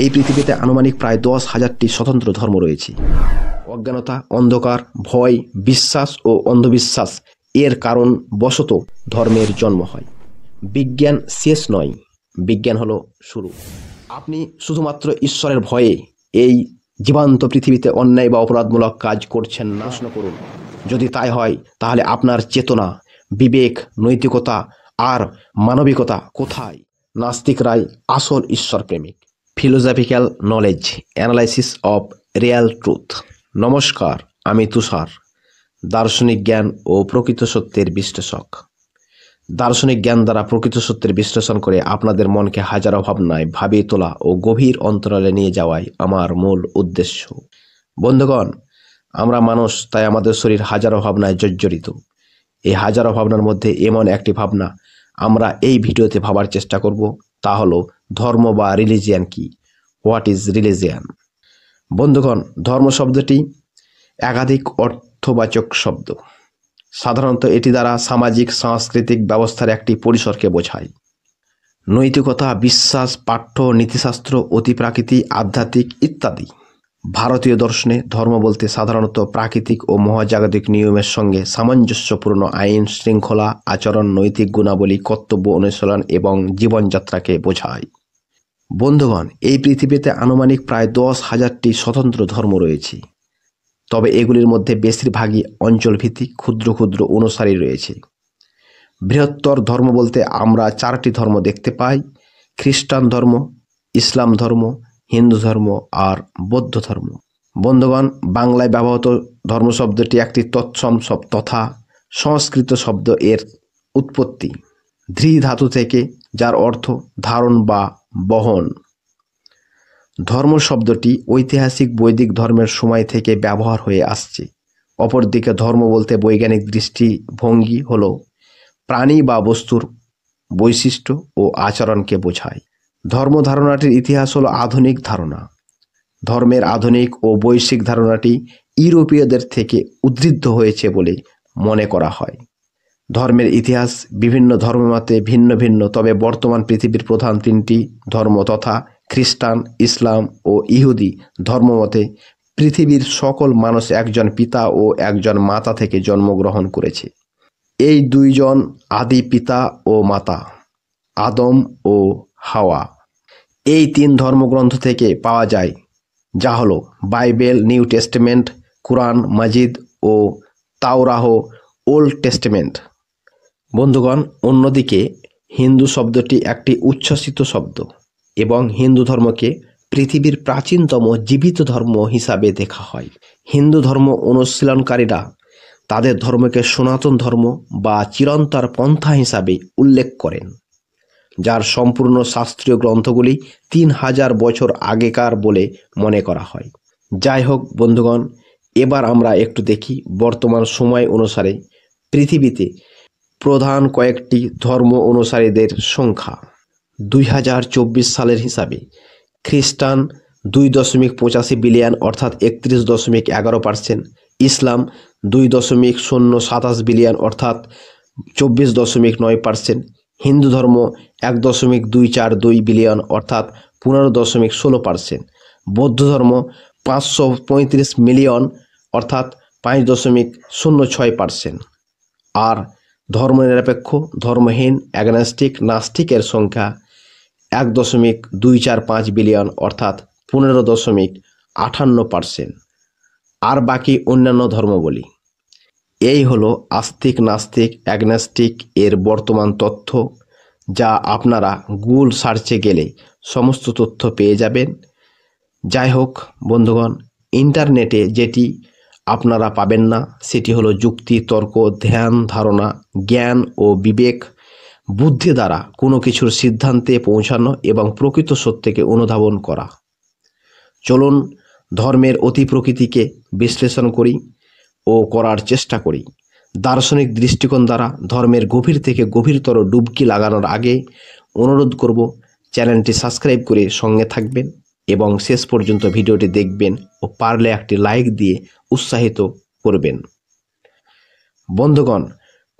এই পৃথিবীতে আনুমানিক প্রায় 10,000টি স্বতন্ত্র ধর্ম রয়েছে। অজ্ঞানতা, অন্ধকার, ভয়, বিশ্বাস ও অন্ধবিশ্বাস এর কারণ বশত ধর্মের জন্ম হয়। বিজ্ঞান শেষ নয়, বিজ্ঞান হলো শুরু। আপনি শুধুমাত্র ঈশ্বরের ভয়ে এই জীবন্ত পৃথিবীতে অন্যায় বা অপরাধমূলক কাজ করছেন না। প্রশ্ন করুন, যদি তাই হয় তাহলে আপনার চেতনা, বিবেক, নৈতিকতা আর মানবিকতা কোথায়? নাস্তিকরাই আসল ঈশ্বর প্রেমিক। Philosophical knowledge, analysis of Real truth. নমস্কার, আমি তুষার, দার্শনিক জ্ঞান ও প্রকৃত সত্যের বিশ্লেষক। দার্শনিক জ্ঞান দ্বারা প্রকৃত সত্যের বিশ্লেষণ করে আপনাদের মনকে হাজারো ভাবনায় ভাবিয়ে তোলা ও গভীর অন্তরালে নিয়ে যাওয়াই আমার মূল উদ্দেশ্য। বন্ধুগণ, আমরা মানুষ, তাই আমাদের শরীর হাজারো ভাবনায় জর্জরিত। এই হাজারো ভাবনার মধ্যে এমন একটি ভাবনা আমরা এই ভিডিওতে ভাবার চেষ্টা করব, তা হলো ধর্ম বা রিলিজিয়ান কি। What is religion? বন্ধুগণ, ধর্ম শব্দটি একাধিক অর্থবাচক শব্দ। সাধারণত এটি দ্বারা সামাজিক সাংস্কৃতিক ব্যবস্থার একটি পরিসরকে বোঝায়। নৈতিকতা, বিশ্বাস, পাঠ্য, নীতিশাস্ত্র, অতিপ্রাকৃতিক, আধ্যাত্মিক ইত্যাদি। ভারতীয় দর্শনে ধর্ম বলতে সাধারণত প্রাকৃতিক ও মহাজাগতিক নিয়মের সঙ্গে সামঞ্জস্যপূর্ণ আইন, শৃঙ্খলা, আচরণ, নৈতিক গুণাবলী, কর্তব্য অনুশীলন এবং জীবনযাত্রাকে বোঝায়। বন্ধুগণ, এই পৃথিবীতে আনুমানিক প্রায় 10,000টি স্বতন্ত্র ধর্ম রয়েছে। তবে এগুলির মধ্যে বেশিরভাগই অঞ্চলভিত্তিক ক্ষুদ্র ক্ষুদ্র অনুসারী রয়েছে। বৃহত্তর ধর্ম বলতে আমরা 4টি ধর্ম দেখতে পাই: খ্রিস্টান ধর্ম, ইসলাম ধর্ম, হিন্দু ধর্ম আর বৌদ্ধ ধর্ম। বন্ধুগণ, বাংলায় ব্যবহৃত ধর্ম শব্দটি একটি তৎসম তথা সংস্কৃত শব্দ। এর উৎপত্তি ধৃ ধাতু থেকে, যার অর্থ ধারণ বা বহন। ধর্ম শব্দটি ঐতিহাসিক বৈদিক ধর্মের সময় থেকে ব্যবহার হয়ে আসছে। অপরদিকে ধর্ম বলতে বৈজ্ঞানিক দৃষ্টিভঙ্গি হলো প্রাণী বা বস্তুর বৈশিষ্ট্য ও আচরণকে বোঝায়। ধর্ম ধারণাটির ইতিহাস হলো আধুনিক ধারণা। ধর্মের আধুনিক ও বৈশ্বিক ধারণাটি ইউরোপীয়দের থেকে উদ্ধৃত হয়েছে বলে মনে করা হয়। ধর্মের ইতিহাস বিভিন্ন ধর্মমতে ভিন্ন ভিন্ন, তবে বর্তমান পৃথিবীর প্রধান 3টি ধর্ম তথা খ্রিস্টান, ইসলাম ও ইহুদি ধর্মমতে পৃথিবীর সকল মানুষ একজন পিতা ও একজন মাতা থেকে জন্মগ্রহণ করেছে। এই 2 জন আদি পিতা ও মাতা, আদম ও হাওয়া। এই 3 ধর্মগ্রন্থ থেকে পাওয়া যায়, যা হলো বাইবেল, নিউ টেস্টামেন্ট, কুরআন মাজিদ ও তাওরাহ, ওল্ড টেস্টামেন্ট। বন্ধুগণ, অন্যদিকে হিন্দু শব্দটি একটি উচ্ছ্বসিত শব্দ এবং হিন্দু ধর্মকে পৃথিবীর প্রাচীনতম জীবিত ধর্ম হিসাবে দেখা হয়। হিন্দু ধর্ম অনুশীলনকারীরা তাদের ধর্মকে সনাতন ধর্ম বা চিরন্তর পন্থা হিসাবে উল্লেখ করেন, যার সম্পূর্ণ শাস্ত্রীয় গ্রন্থগুলি 3000 বছর আগেকার বলে মনে করা হয়। যাই হোক বন্ধুগণ, এবার আমরা একটু দেখি বর্তমান সময় অনুসারে পৃথিবীতে প্রধান কয়েকটি ধর্ম অনুসারীদের সংখ্যা। 2024 সালের হিসাবে খ্রিস্টান 2.85 বিলিয়ন অর্থাৎ 31.11%, ইসলাম 2.027 বিলিয়ন অর্থাৎ 24.9%, হিন্দু ধর্ম 1.242 বিলিয়ন অর্থাৎ 15.16%, বৌদ্ধ ধর্ম 535 মিলিয়ন অর্থাৎ 5.06%, আর ধর্মনিরপেক্ষ, ধর্মহীন, অ্যাগনস্টিক, নাস্তিকের সংখ্যা 1.245 বিলিয়ন অর্থাৎ 15.58%, আর বাকি অন্যান্য ধর্মাবলী। এই হলো আস্তিক, নাস্তিক, অ্যাগনস্টিক এর বর্তমান তথ্য, যা আপনারা গুগল সার্চে গেলে সমস্ত তথ্য পেয়ে যাবেন। যাই হোক বন্ধুগণ, ইন্টারনেটে যেটি আপনারা পাবেন না সেটি হলো যুক্তি, তর্ক, ধ্যান ধারণা, জ্ঞান ও বিবেক বুদ্ধি দ্বারা কোনো কিছুর সিদ্ধান্তে পৌঁছানো এবং প্রকৃত সত্যকে অনুধাবন করা। চলুন ধর্মের অতি প্রকৃতিকে বিশ্লেষণ করি ও করার চেষ্টা করি। দার্শনিক দৃষ্টিকোণ দ্বারা ধর্মের গভীর থেকে গভীরতর ডুবকি লাগানোর আগে অনুরোধ করব, চ্যানেলটি সাবস্ক্রাইব করে সঙ্গে থাকবেন এবং শেষ পর্যন্ত ভিডিওটি দেখবেন ও পারলে একটি লাইক দিয়ে উৎসাহিত করবেন। বন্ধুগণ,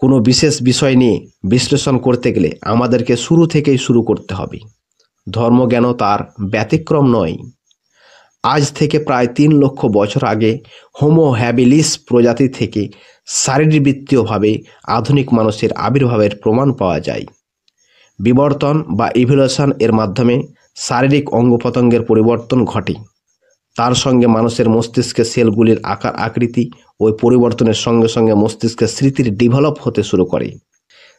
কোনো বিশেষ বিষয় নিয়ে বিশ্লেষণ করতে গেলে আমাদেরকে শুরু থেকেই শুরু করতে হবে। ধর্মজ্ঞানও তার ব্যতিক্রম নয়। আজ থেকে প্রায় 3 লক্ষ বছর আগে হোমো হ্যাবিলিস প্রজাতি থেকে শারীরবৃত্তীয়ভাবে আধুনিক মানুষের আবির্ভাবের প্রমাণ পাওয়া যায়। বিবর্তন বা ইভলিউশন এর মাধ্যমে শারীরিক অঙ্গপ্রত্যঙ্গের পরিবর্তন ঘটে। তার সঙ্গে মানুষের মস্তিষ্কের সেলগুলির আকার আকৃতি ও পরিবর্তনের সঙ্গে সঙ্গে মস্তিষ্কের স্মৃতির ডেভেলপ হতে শুরু করে।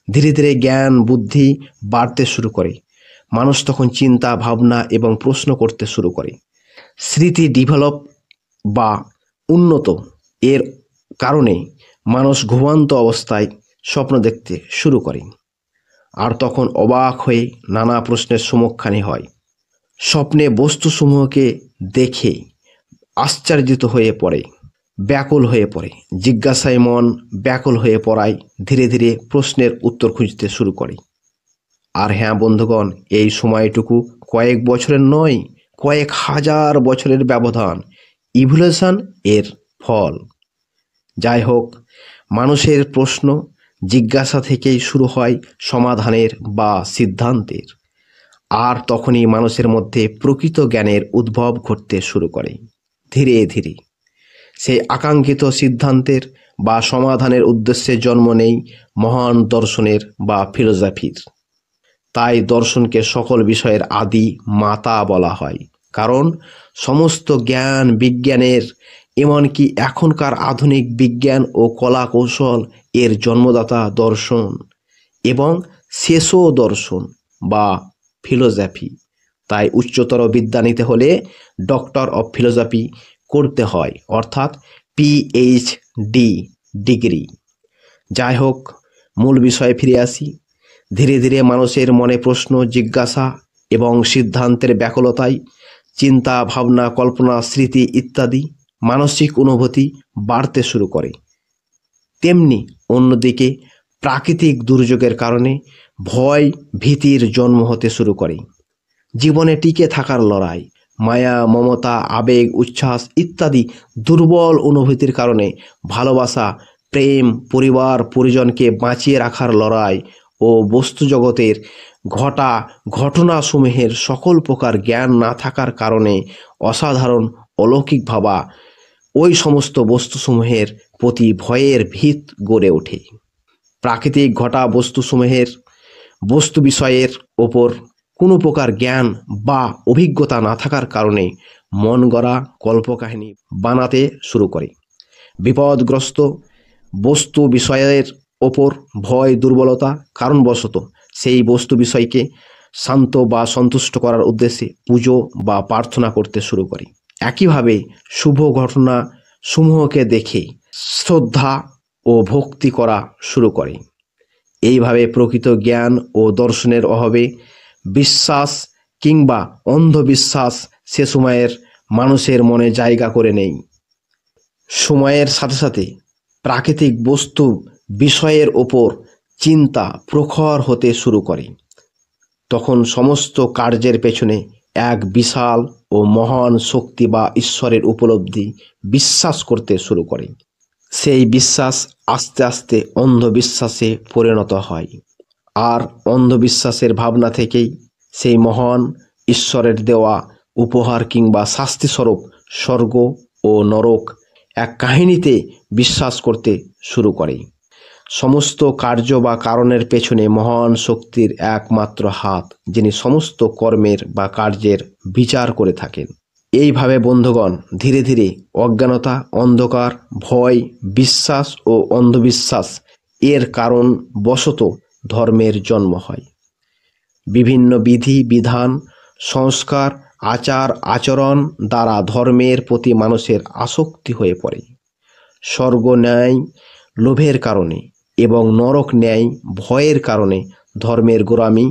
ধীরে ধীরে জ্ঞান বুদ্ধি বাড়তে শুরু করে। মানুষ তখন চিন্তা ভাবনা এবং প্রশ্ন করতে শুরু করে। স্মৃতি ডেভেলপ বা উন্নত এর কারণে মানুষ ঘুমন্ত অবস্থায় স্বপ্ন দেখতে শুরু করে, আর তখন অবাক হয়ে নানা প্রশ্নের সম্মুখীন হয়। স্বপ্নে বস্তুসমূহকে দেখে আশ্চর্যিত হয়ে পড়ে, ব্যাকুল হয়ে পড়ে। জিজ্ঞাসায় মন ব্যাকুল হয়ে পড়ায় ধীরে ধীরে প্রশ্নের উত্তর খুঁজতে শুরু করে। আর হ্যাঁ বন্ধুগণ, এই সময়টুকু কয়েক বছরের নয়, কয়েক হাজার বছরের ব্যবধান, ইভলিউশন এর ফল। যাই হোক, মানুষের প্রশ্ন জিজ্ঞাসা থেকেই শুরু হয় সমাধানের বা সিদ্ধান্তের, আর তখনই মানুষের মধ্যে প্রকৃত জ্ঞানের উদ্ভব ঘটতে শুরু করে। ধীরে ধীরে সেই আকাঙ্ক্ষিত সিদ্ধান্তের বা সমাধানের উদ্দেশ্যে জন্ম নেই মহান দর্শনের বা ফিলোসফির। তাই দর্শনকে সকল বিষয়ের আদি মাতা বলা হয়, কারণ সমস্ত জ্ঞান বিজ্ঞানের, এমনকি এখনকার আধুনিক বিজ্ঞান ও কলা কৌশল এর জন্মদাতা দর্শন এবং শেষও দর্শন বা ফিলোসফি। তাই উচ্চতর বিদ্যা নিতে হলে ডক্টর অফ ফিলোসফি করতে হয়, অর্থাৎ পিএইচডি ডিগ্রি। যাই হোক, মূল বিষয়ে ফিরে আসি। ধীরে ধীরে মানুষের মনে প্রশ্ন জিজ্ঞাসা এবং সিদ্ধান্তের ব্যাকুলতায় চিন্তা ভাবনা কল্পনা স্মৃতি ইত্যাদি মানসিক অনুভূতি বাড়তে শুরু করে। তেমনি অন্যদিকে প্রাকৃতিক দুর্যোগের কারণে ভয় ভীতির জন্ম হতে শুরু করে। জীবনে টিকে থাকার লড়াই, মায়া মমতা আবেগ উচ্ছ্বাস ইত্যাদি দুর্বল অনুভূতির কারণে ভালোবাসা প্রেম পরিবার পরিজনকে বাঁচিয়ে রাখার লড়াই ও বস্তুজগতের ঘটনাসমূহের সকল প্রকার জ্ঞান না থাকার কারণে অসাধারণ অলৌকিক ভাবা ওই সমস্ত বস্তুসমূহের প্রতি ভয়ের ভীত গড়ে ওঠে। প্রাকৃতিক ঘটা বস্তুসমূহের বস্তু বিষয়ের ওপর কোনো প্রকার জ্ঞান বা অভিজ্ঞতা না থাকার কারণে মন গড়া কল্পকাহিনী বানাতে শুরু করে। বিপদগ্রস্ত বস্তু বিষয়ের ওপর ভয় দুর্বলতা কারণবশত সেই বস্তু বিষয়কে শান্ত বা সন্তুষ্ট করার উদ্দেশ্যে পুজো বা প্রার্থনা করতে শুরু করে। একইভাবে শুভ ঘটনা সমূহকে দেখে শ্রদ্ধা ও ভক্তি করা শুরু করে। এইভাবে প্রকৃত জ্ঞান ও দর্শনের অভাবে বিশ্বাস কিংবা অন্ধবিশ্বাস সে সময়ের মানুষের মনে জায়গা করে নেয়। সময়ের সাথে সাথে প্রাকৃতিক বস্তু বিষয়ের ওপর চিন্তা প্রখর হতে শুরু করে। তখন সমস্ত কার্যের পেছনে এক বিশাল ও মহান শক্তি বা ঈশ্বরের উপলব্ধি বিশ্বাস করতে শুরু করে। সেই বিশ্বাস আস্তে আস্তে অন্ধবিশ্বাসে পরিণত হয়, আর অন্ধবিশ্বাসের ভাবনা থেকেই সেই মহান ঈশ্বরের দেওয়া উপহার কিংবা শাস্তিস্বরূপ স্বর্গ ও নরক এক কাহিনীতে বিশ্বাস করতে শুরু করে। সমস্ত কার্য বা কারণের পেছনে মহান শক্তির একমাত্র হাত, যিনি সমস্ত কর্মের বা কার্যের বিচার করে থাকেন। এইভাবে বন্ধুগণ, ধীরে ধীরে অজ্ঞানতা অন্ধকার ভয় বিশ্বাস ও অন্ধবিশ্বাস এর কারণ বশত ধর্মের জন্ম হয়। বিভিন্ন বিধি বিধান সংস্কার আচার আচরণ দ্বারা ধর্মের প্রতি মানুষের আসক্তি হয়ে পড়ে। স্বর্গ ন্যায় লোভের কারণে এবং নরক ন্যায় ভয়ের কারণে ধর্মের গোড়ামি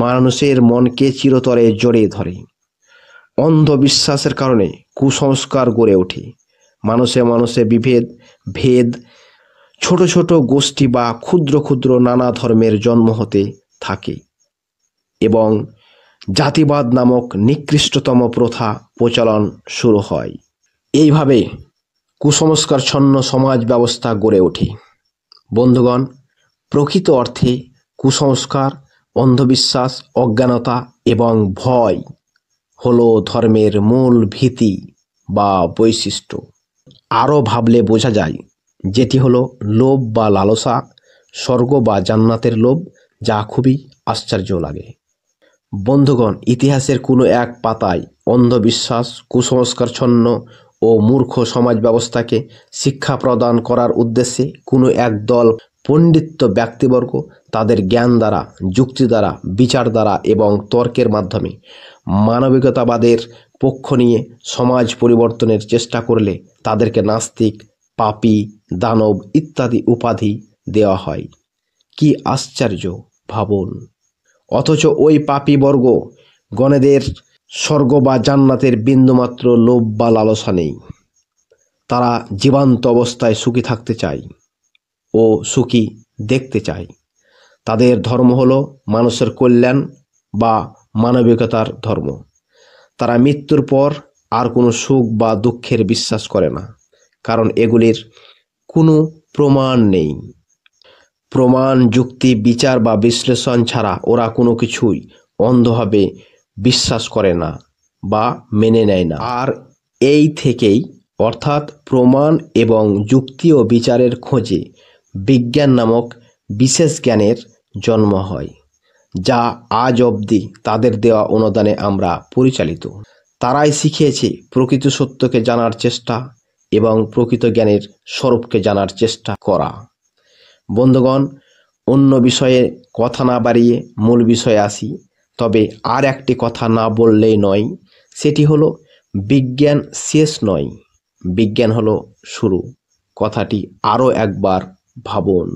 মানুষের মনকে চিরতরে জড়িয়ে ধরে। অন্ধবিশ্বাসের কারণে কুসংস্কার গড়ে ওঠে। মানুষে মানুষে বিভেদ ভেদ ছোট ছোট গোষ্ঠী বা ক্ষুদ্র ক্ষুদ্র নানা ধর্মের জন্ম হতে থাকে এবং জাতিবাদ নামক নিকৃষ্টতম প্রথা প্রচলন শুরু হয়। এইভাবে কুসংস্কারচ্ছন্ন সমাজ ব্যবস্থা গড়ে ওঠে। বন্ধুগণ, প্রকৃত অর্থে কুসংস্কার অন্ধবিশ্বাস, অজ্ঞানতা এবং ভয় হলো ধর্মের মূল ভীতি বা বৈশিষ্ট্য। আরও ভাবলে বোঝা যায় যেটি হলো লোভ বা লালসা, স্বর্গ বা জান্নাতের লোভ, যা খুবই আশ্চর্য লাগে। বন্ধুগণ, ইতিহাসের কোনো এক পাতায় অন্ধবিশ্বাস, কুসংস্কারচ্ছন্ন ও মূর্খ সমাজ ব্যবস্থাকে শিক্ষা প্রদান করার উদ্দেশ্যে কোনো এক দল পণ্ডিত ব্যক্তিবর্গ তাদের জ্ঞান দ্বারা, যুক্তি দ্বারা, বিচার দ্বারা এবং তর্কের মাধ্যমে মানবিকতাবাদের পক্ষ নিয়ে সমাজ পরিবর্তনের চেষ্টা করলে তাদেরকে নাস্তিক, পাপী, দানব ইত্যাদি উপাধি দেওয়া হয়। কি আশ্চর্য ভাবুন! অথচ ওই পাপীবর্গ গণেদের স্বর্গ বা জান্নাতের বিন্দুমাত্র লোভ বা লালসা নেই। তারা জীবন্ত অবস্থায় সুখী থাকতে চায় ও সুখী দেখতে চায়। তাদের ধর্ম হলো মানুষের কল্যাণ বা মানবিকতার ধর্ম। তারা মৃত্যুর পর আর কোনো সুখ বা দুঃখের বিশ্বাস করে না, কারণ এগুলির কোনো প্রমাণ নেই। প্রমাণ, যুক্তি, বিচার বা বিশ্লেষণ ছাড়া ওরা কোনো কিছুই অন্ধভাবে বিশ্বাস করে না বা মেনে নেয় না। আর এই থেকেই, অর্থাৎ প্রমাণ এবং যুক্তি ও বিচারের খোঁজে বিজ্ঞান নামক বিশেষ জ্ঞানের জন্ম হয়, যা আজ অবধি তাদের দেওয়া অনুদানে আমরা পরিচালিত। তারাই শিখিয়েছে প্রকৃত সত্যকে জানার চেষ্টা এবং প্রকৃত জ্ঞানের স্বরূপকে জানার চেষ্টা করা। বন্ধুগণ, অন্য বিষয়ে কথা না বাড়িয়ে মূল বিষয়ে আসি। তবে আর একটি কথা না বললেই নয়, সেটি হলো বিজ্ঞান শেষ নয়, বিজ্ঞান হলো শুরু। কথাটি আরও একবার ভাবুন।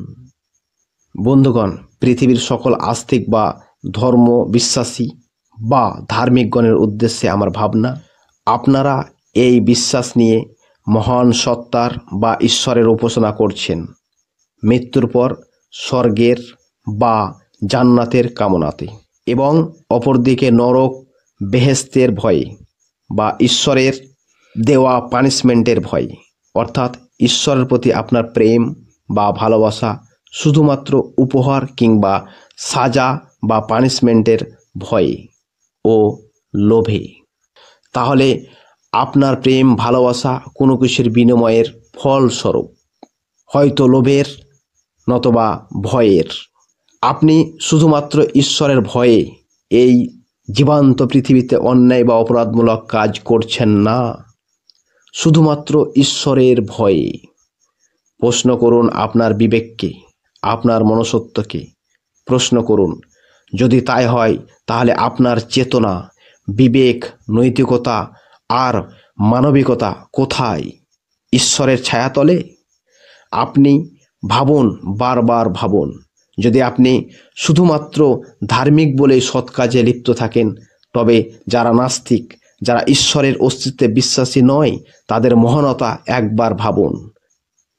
বন্ধুগণ, পৃথিবীর সকল আস্তিক বা ধর্ম বিশ্বাসী বা ধার্মিকগণের উদ্দেশ্যে আমার ভাবনা, আপনারা এই বিশ্বাস নিয়ে মহান সত্তার বা ঈশ্বরের উপাসনা করছেন মৃত্যুর পর স্বর্গের বা জান্নাতের কামনাতে, এবং অপরদিকে নরক, বেহেশতের ভয়ে বা ঈশ্বরের দেওয়া পানিশমেন্টের ভয়ে, অর্থাৎ ঈশ্বরের প্রতি আপনার প্রেম বা ভালোবাসা শুধুমাত্র উপহার কিংবা সাজা বা পানিশমেন্টের ভয়ে ও লোভে। তাহলে আপনার প্রেম, ভালোবাসা কোনো কিছুর বিনিময়ের ফলস্বরূপ, হয়তো লোভের নতবা ভয়ের। আপনি শুধুমাত্র ঈশ্বরের ভয়ে এই জীবন্ত পৃথিবীতে অন্যায় বা অপরাধমূলক কাজ করছেন না, শুধুমাত্র ঈশ্বরের ভয়ে। প্রশ্ন করুন আপনার বিবেককে, আপনার মনুষ্যত্বকে প্রশ্ন করুন। যদি তাই হয়, তাহলে আপনার চেতনা, বিবেক, নৈতিকতা আর মানবিকতা কোথায়? ঈশ্বরের ছায়াতলে? আপনি ভাবুন, বারবার ভাবুন। যদি আপনি শুধুমাত্র ধার্মিক বলেই সৎ কাজে লিপ্ত থাকেন, তবে যারা নাস্তিক, যারা ঈশ্বরের অস্তিত্বে বিশ্বাসী নয়, তাদের মহানতা একবার ভাবুন।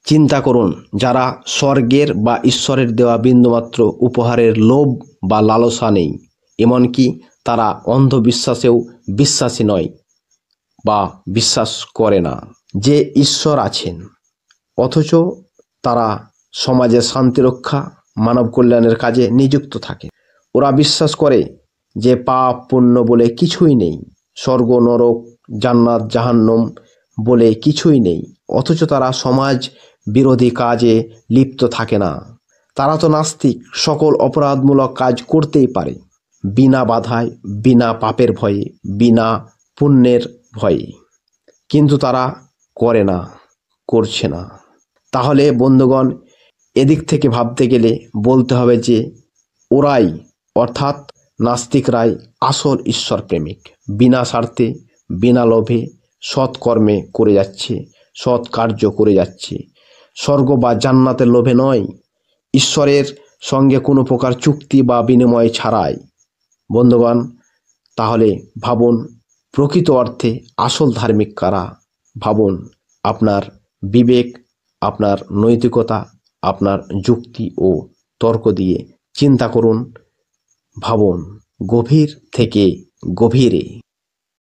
চিন্তা করুন, যারা স্বর্গের বা ঈশ্বরের দেওয়া বিন্দুমাত্র উপহারের লোভ বা লালসা নেই, এমনকি তারা অন্ধবিশ্বাসেও বিশ্বাসী নয় বা বিশ্বাস করে না যে ঈশ্বর আছেন, অথচ তারা সমাজে শান্তি রক্ষা, মানব কল্যাণের কাজে নিযুক্ত থাকে। ওরা বিশ্বাস করে যে পাপ পুণ্য বলে কিছুই নেই, স্বর্গ নরক, জান্নাত জাহান্নাম বলে কিছুই নেই, অথচ তারা সমাজ বিরোধী কাজে লিপ্ত থাকে না। তারা তো নাস্তিক, সকল অপরাধমূলক কাজ করতেই পারে বিনা বাধায়, বিনা পাপের ভয়ে, বিনা পুণ্যের ভয়ে, কিন্তু তারা করে না, করছে না। তাহলে বন্ধুগণ, এদিক থেকে ভাবতে গেলে বলতে হবে যে ওরাই, অর্থাৎ নাস্তিকরাই আসল ঈশ্বর প্রেমিক। বিনা স্বার্থে, বিনা লোভে সৎ কর্মে করে যাচ্ছে, সৎ কার্য করে যাচ্ছে, স্বর্গ বা জান্নাতের লোভে নয়, ঈশ্বরের সঙ্গে কোনো প্রকার চুক্তি বা বিনিময় ছাড়াই। বন্ধুগণ, তাহলে ভাবুন, প্রকৃত অর্থে আসল ধার্মিক কারা? ভাবুন, আপনার বিবেক, আপনার নৈতিকতা, আপনার যুক্তি ও তর্ক দিয়ে চিন্তা করুন, ভাবুন গভীর থেকে গভীরে।